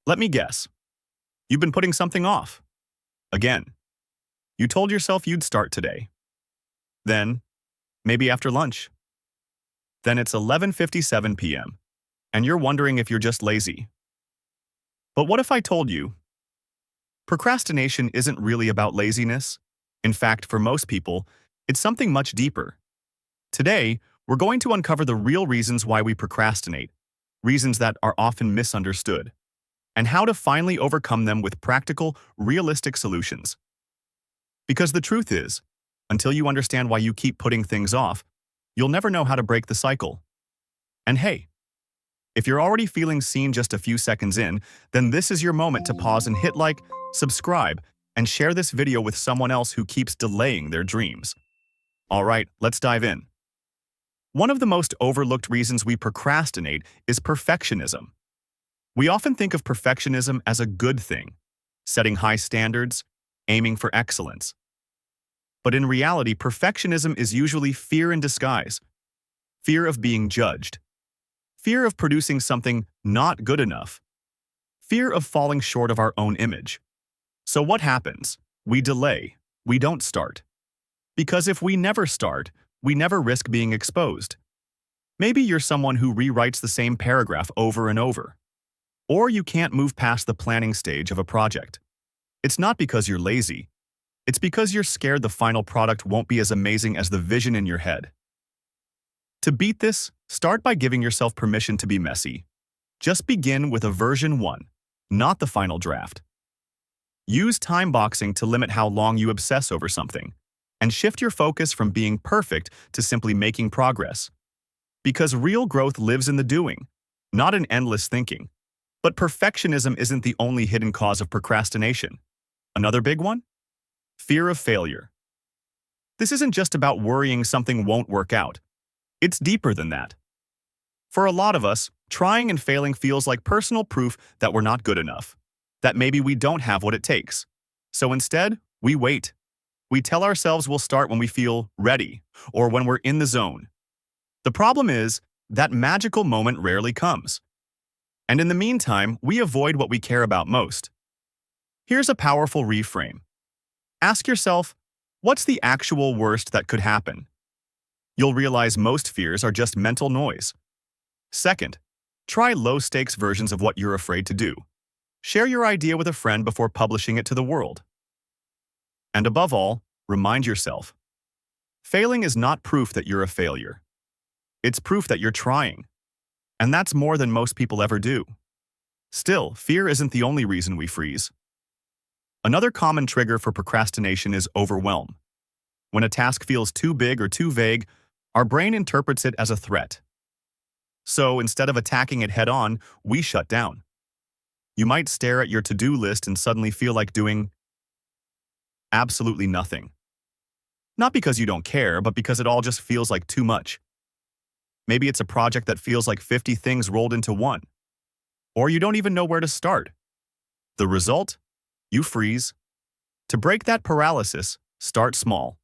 Let me guess. You've been putting something off. Again. You told yourself you'd start today. Then, maybe after lunch. Then it's 11:57 p.m., and you're wondering if you're just lazy. But what if I told you procrastination isn't really about laziness? In fact, for most people, it's something much deeper. Today, we're going to uncover the real reasons why we procrastinate, reasons that are often misunderstood, and how to finally overcome them with practical, realistic solutions. Because the truth is, until you understand why you keep putting things off, you'll never know how to break the cycle. And hey, if you're already feeling seen just a few seconds in, then this is your moment to pause and hit like, subscribe, and share this video with someone else who keeps delaying their dreams. Alright, let's dive in. One of the most overlooked reasons we procrastinate is perfectionism. We often think of perfectionism as a good thing, setting high standards, aiming for excellence. But in reality, perfectionism is usually fear in disguise. Fear of being judged. Fear of producing something not good enough. Fear of falling short of our own image. So what happens? We delay. We don't start. Because if we never start, we never risk being exposed. Maybe you're someone who rewrites the same paragraph over and over. Or you can't move past the planning stage of a project. It's not because you're lazy. It's because you're scared the final product won't be as amazing as the vision in your head. To beat this, start by giving yourself permission to be messy. Just begin with a version 1, not the final draft. Use time boxing to limit how long you obsess over something, and shift your focus from being perfect to simply making progress. Because real growth lives in the doing, not in endless thinking. But perfectionism isn't the only hidden cause of procrastination. Another big one? Fear of failure. This isn't just about worrying something won't work out. It's deeper than that. For a lot of us, trying and failing feels like personal proof that we're not good enough, that maybe we don't have what it takes. So instead, we wait. We tell ourselves we'll start when we feel ready, or when we're in the zone. The problem is, that magical moment rarely comes. And in the meantime, we avoid what we care about most. Here's a powerful reframe. Ask yourself, what's the actual worst that could happen? You'll realize most fears are just mental noise. Second, try low-stakes versions of what you're afraid to do. Share your idea with a friend before publishing it to the world. And above all, remind yourself, failing is not proof that you're a failure. It's proof that you're trying. And that's more than most people ever do. Still, fear isn't the only reason we freeze. Another common trigger for procrastination is overwhelm. When a task feels too big or too vague, our brain interprets it as a threat. So instead of attacking it head-on, we shut down. You might stare at your to-do list and suddenly feel like doing absolutely nothing. Not because you don't care, but because it all just feels like too much. Maybe it's a project that feels like 50 things rolled into one. Or you don't even know where to start. The result? You freeze. To break that paralysis, start small.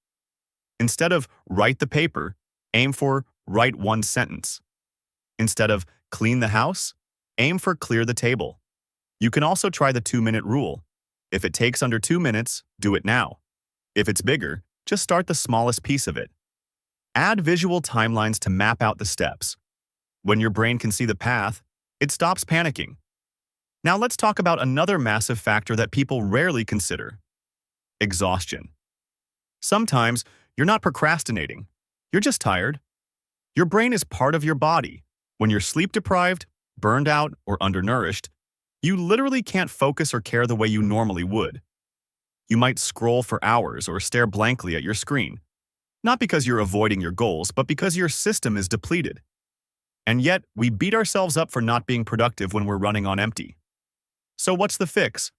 Instead of write the paper, aim for write one sentence. Instead of clean the house, aim for clear the table. You can also try the 2-minute rule. If it takes under 2 minutes, do it now. If it's bigger, just start the smallest piece of it. Add visual timelines to map out the steps. When your brain can see the path, it stops panicking. Now let's talk about another massive factor that people rarely consider: exhaustion. Sometimes you're not procrastinating. You're just tired. Your brain is part of your body. When you're sleep-deprived, burned out, or undernourished, you literally can't focus or care the way you normally would. You might scroll for hours or stare blankly at your screen. Not because you're avoiding your goals, but because your system is depleted. And yet, we beat ourselves up for not being productive when we're running on empty. So what's the fix?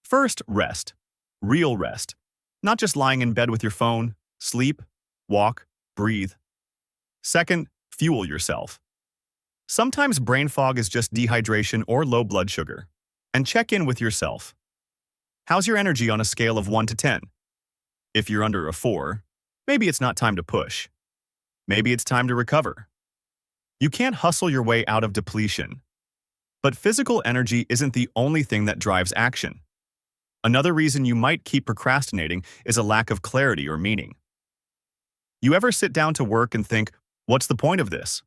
First, rest. Real rest. Not just lying in bed with your phone. Sleep, walk, breathe. Second, fuel yourself. Sometimes brain fog is just dehydration or low blood sugar. And check in with yourself. How's your energy on a scale of 1 to 10? If you're under a 4, maybe it's not time to push. Maybe it's time to recover. You can't hustle your way out of depletion. But physical energy isn't the only thing that drives action. Another reason you might keep procrastinating is a lack of clarity or meaning. You ever sit down to work and think, what's the point of this?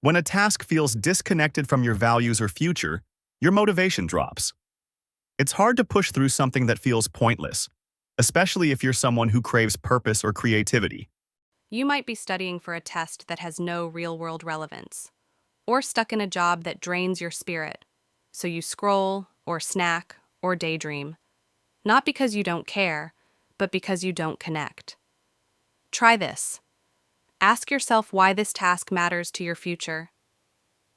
When a task feels disconnected from your values or future, your motivation drops. It's hard to push through something that feels pointless, especially if you're someone who craves purpose or creativity. You might be studying for a test that has no real-world relevance, or stuck in a job that drains your spirit, so you scroll, or snack, or daydream, not because you don't care, but because you don't connect. Try this. Ask yourself why this task matters to your future.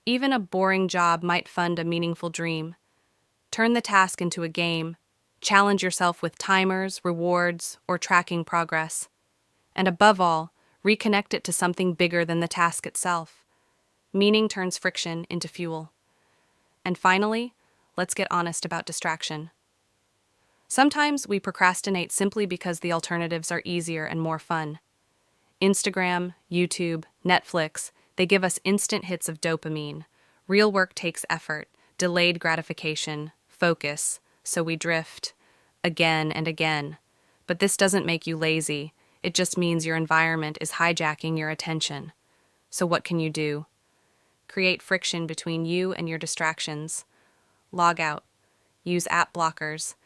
Even a boring job might fund a meaningful dream. Turn the task into a game. Challenge yourself with timers, rewards, or tracking progress. And above all, reconnect it to something bigger than the task itself. Meaning turns friction into fuel. And finally, let's get honest about distraction. Sometimes we procrastinate simply because the alternatives are easier and more fun. Instagram, YouTube, Netflix, they give us instant hits of dopamine. Real work takes effort, delayed gratification, focus, so we drift again and again. But this doesn't make you lazy. It just means your environment is hijacking your attention. So what can you do? Create friction between you and your distractions. Log out. Use app blockers.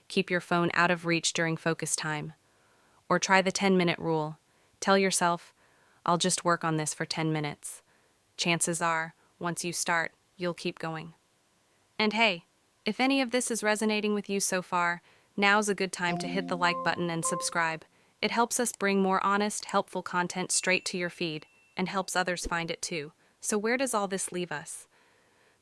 Keep your phone out of reach during focus time. Or try the 10-minute rule. Tell yourself, I'll just work on this for 10 minutes. Chances are, once you start, you'll keep going. And hey, if any of this is resonating with you so far, now's a good time to hit the like button and subscribe. It helps us bring more honest, helpful content straight to your feed, and helps others find it too. So where does all this leave us?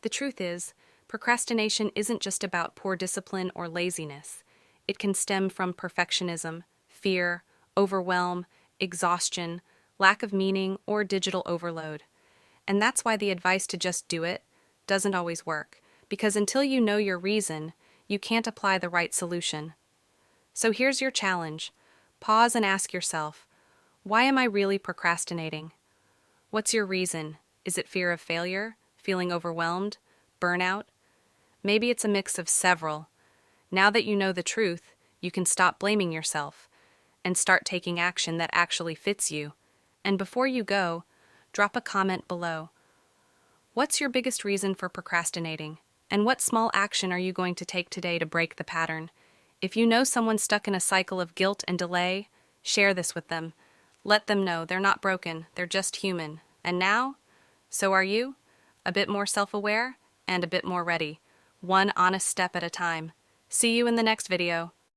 The truth is, procrastination isn't just about poor discipline or laziness. It can stem from perfectionism, fear, overwhelm, exhaustion, lack of meaning, or digital overload. And that's why the advice to just do it doesn't always work, because until you know your reason, you can't apply the right solution. So here's your challenge. Pause and ask yourself, why am I really procrastinating? What's your reason? Is it fear of failure? Feeling overwhelmed? Burnout? Maybe it's a mix of several. Now that you know the truth, you can stop blaming yourself and start taking action that actually fits you. And before you go, drop a comment below. What's your biggest reason for procrastinating? And what small action are you going to take today to break the pattern? If you know someone stuck in a cycle of guilt and delay, share this with them. Let them know they're not broken, they're just human. And now, so are you? A bit more self-aware and a bit more ready. One honest step at a time. See you in the next video.